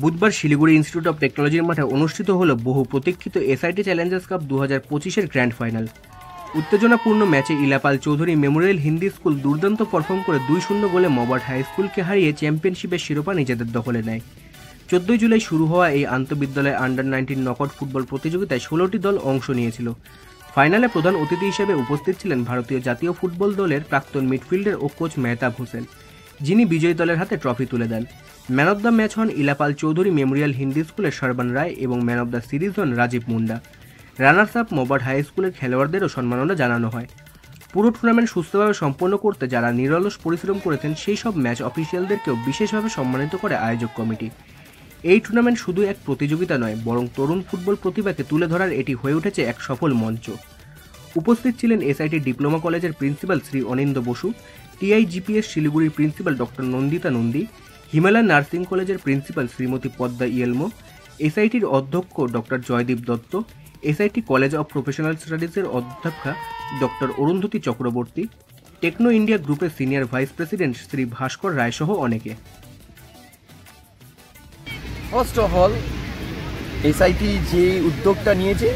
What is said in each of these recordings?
বুধবার Siliguri institute of টেকনোলজির মাঠে অনুষ্ঠিত হল বহু প্রতীক্ষিত এসআইটি চ্যালেঞ্জার্স কাপ 2025-এর গ্র্যান্ড ফাইনাল। উত্তেজনাপূর্ণ ম্যাচে ইলাপাল চৌধুরী মেমোরিয়াল হিন্দি স্কুল দুর্দান্ত পারফর্ম করে 2-0 গোলে মবার্ট হাই স্কুলকে হারিয়ে চ্যাম্পিয়নশিপের শিরোপা নিজেদের দখলে নেয়। 14 জুলাই শুরু হওয়া এই আন্তঃবিদ্যালয় আন্ডার-19 নকআউট ফুটবল প্রতিযোগিতায় 16টি দল অংশ নিয়েছিল। ফাইনালে প্রধান অতিথি হিসেবে উপস্থিত ছিলেন ভারতীয় জাতীয় ফুটবল দলের প্রাক্তন মিডফিল্ডার ও কোচ মেহতাব হোসেন, যিনি বিজয়ী দলের হাতে ট্রফি তুলে দেন। ম্যান অব দ্য ম্যাচ হন ইলাপাল চৌধুরী মেমোরিয়াল হিন্দি স্কুলের সর্বান রায় এবং ম্যান অব দ্য সিরিজ হন রাজীব মুন্ডা। রানার্স আপ মবার্ট হাই স্কুলের খেলোয়াড়দেরও সম্মাননা জানানো হয়। পুরো টুর্নামেন্ট সুস্থভাবে সম্পন্ন করতে যারা নিরলস পরিশ্রম করেছেন সেই সব ম্যাচ অফিসিয়ালদেরকেও বিশেষভাবে সম্মানিত করে আয়োজক কমিটি। এই টুর্নামেন্ট শুধু এক প্রতিযোগিতা নয়, বরং তরুণ ফুটবল প্রতিভাকে তুলে ধরার এটি হয়ে উঠেছে এক সফল মঞ্চ। উপস্থিত ছিলেন এসআইটি ডিপ্লোমা কলেজের প্রিন্সিপাল শ্রী অনিন্দ বসু, টিআইজিপিএস শিলিগুড়ির principal doctor Nandita Nandi, Himalayan nursing কলেজের প্রিন্সিপাল শ্রীমতী পদ্মা ইয়েলমো, এসআইটির অধ্যক্ষ doctor Joydeep Dutta, SIT college of professional স্টাডিজের অধ্যক্ষা doctor Arundhati Chakraborty, Techno India গ্রুপের senior vice president Shri Bhaskar Roy সহ অনেকে। ফার্স্ট অফ অল এসআইটি যে উদ্যোগটা নিয়েছে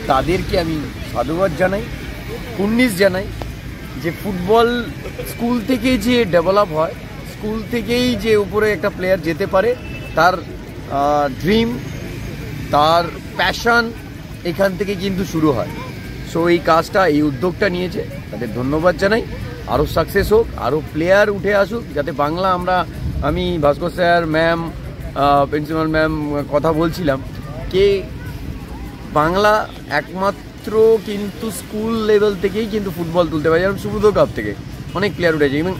তাদেরকে আমি সাধুবাদ জানাই, কুর্নিশ জানাই যে ফুটবল স্কুল থেকে যে ডেভেলপ হয়, স্কুল থেকেই যে উপরে একটা প্লেয়ার যেতে পারে, তার ড্রিম, তার প্যাশন এখান থেকে কিন্তু শুরু হয়। সো এই কাজটা, এই উদ্যোগটা নিয়েছে, তাদের ধন্যবাদ জানাই। আরও সাকসেস হোক, আরও প্লেয়ার উঠে আসুক, যাতে বাংলা আমি ভাস্কর স্যার, ম্যাম, প্রিন্সিপাল ম্যাম কথা বলছিলাম কে বাংলা একমাত্র কিন্তু স্কুল লেভেল থেকেই কিন্তু ফুটবল তুলতে পারে। যেমন সুব্রত কাপ থেকে অনেক প্লেয়ার উঠেছে, এবং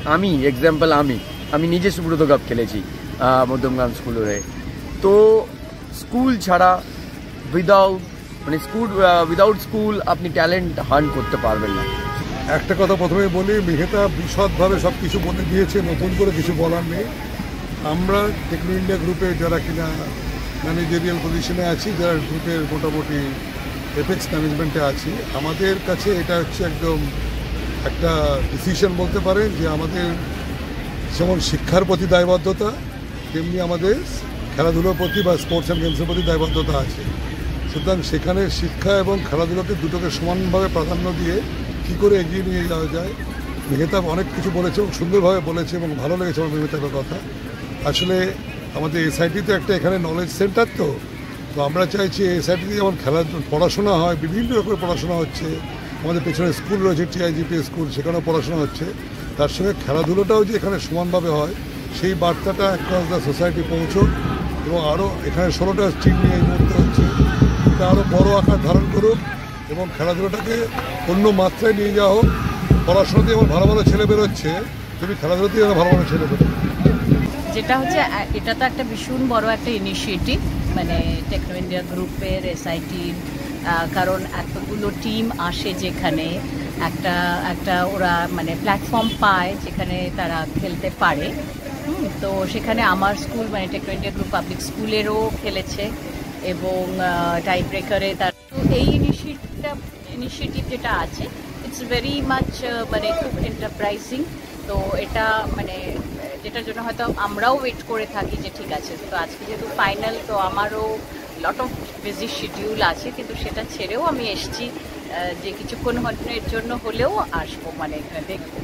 আমি নিজে সুব্রত কাপ খেলেছি মধ্যমগ্রাম স্কুলের। তো স্কুল ছাড়া উইদাউট স্কুল আপনি ট্যালেন্ট হান্ট করতে পারবেন না। একটা কথা প্রথমে বলি, মেহতাব বিশদভাবে সব কিছু বলে দিয়েছে, নতুন করে কিছু বলার নেই। আমরা টেকনো ইন্ডিয়া গ্রুপে যারা কিনা ম্যানেজেরিয়াল পজিশনে আছি, যারা গ্রুপের মোটামুটি এফেক্স ম্যানেজমেন্টে আছি, আমাদের কাছে এটা হচ্ছে একদম একটা ডিসিশন বলতে পারেন যে আমাদের যেমন শিক্ষার প্রতি দায়বদ্ধতা, তেমনি আমাদের খেলাধুলোর প্রতি বা স্পোর্টস অ্যান্ড গেমসের প্রতি দায়বদ্ধতা আছে। সুতরাং সেখানে শিক্ষা এবং খেলাধুলোকে দুটোকে সমানভাবে প্রাধান্য দিয়ে কী করে এগিয়ে নিয়ে যাওয়া যায়। মেহতাব অনেক কিছু বলেছে এবং সুন্দরভাবে বলেছে, এবং ভালো লেগেছে আমার মেহতাবের কথা। আসলে আমাদের এসআইটি তো একটা এখানে নলেজ সেন্টার, তো আমরা চাইছি এসআইটিতে যেমন পড়াশোনা হয়, বিভিন্ন রকমের পড়াশোনা হচ্ছে, আমাদের পেছনে স্কুল রয়েছে টিআইজিপি স্কুল, সেখানেও পড়াশোনা হচ্ছে, তার সঙ্গে খেলাধুলোটাও যে এখানে সমানভাবে হয় সেই বার্তাটা অ্যাক্রস দ্য সোসাইটি পৌঁছক, এবং আরও এখানে 16টা স্ট্রিম নিয়ে এই মুহূর্তে হচ্ছে, এটা আরও বড়ো আকার ধারণ করুক এবং খেলাধুলোটাকে অন্য মাত্রায় নিয়ে যাওয়া হোক। পড়াশোনাতে যেমন ভালো ভালো ছেলে বেরোচ্ছে, তুমি খেলাধুলাতেই যেন ভালো ভালো ছেলে বেরোবে। যেটা হচ্ছে, এটা তো একটা ভীষণ বড় একটা ইনিশিয়েটিভ, মানে টেকনো ইন্ডিয়া গ্রুপের, এসআইটির, কারণ এতগুলো টিম আসে যেখানে একটা ওরা মানে প্ল্যাটফর্ম পায় যেখানে তারা খেলতে পারে। তো সেখানে আমার স্কুল মানে টেকনো ইন্ডিয়া গ্রুপ পাবলিক স্কুলেরও খেলেছে, এবং টাই ব্রেকারে তার এই ইনিশিয়েটিভ যেটা আছে, ইটস ভেরি মাচ মানে খুব এন্টারপ্রাইজিং। তো এটা মানে যেটার জন্য হয়তো আমরাও ওয়েট করে থাকি যে ঠিক আছে, তো আজকে যেহেতু ফাইনাল, তো আমারও লট অফ বিজি শিডিউল আছে, কিন্তু সেটা ছেড়েও আমি এসেছি যে কিছুক্ষণের জন্য হলেও আসবো, মানে দেখবো।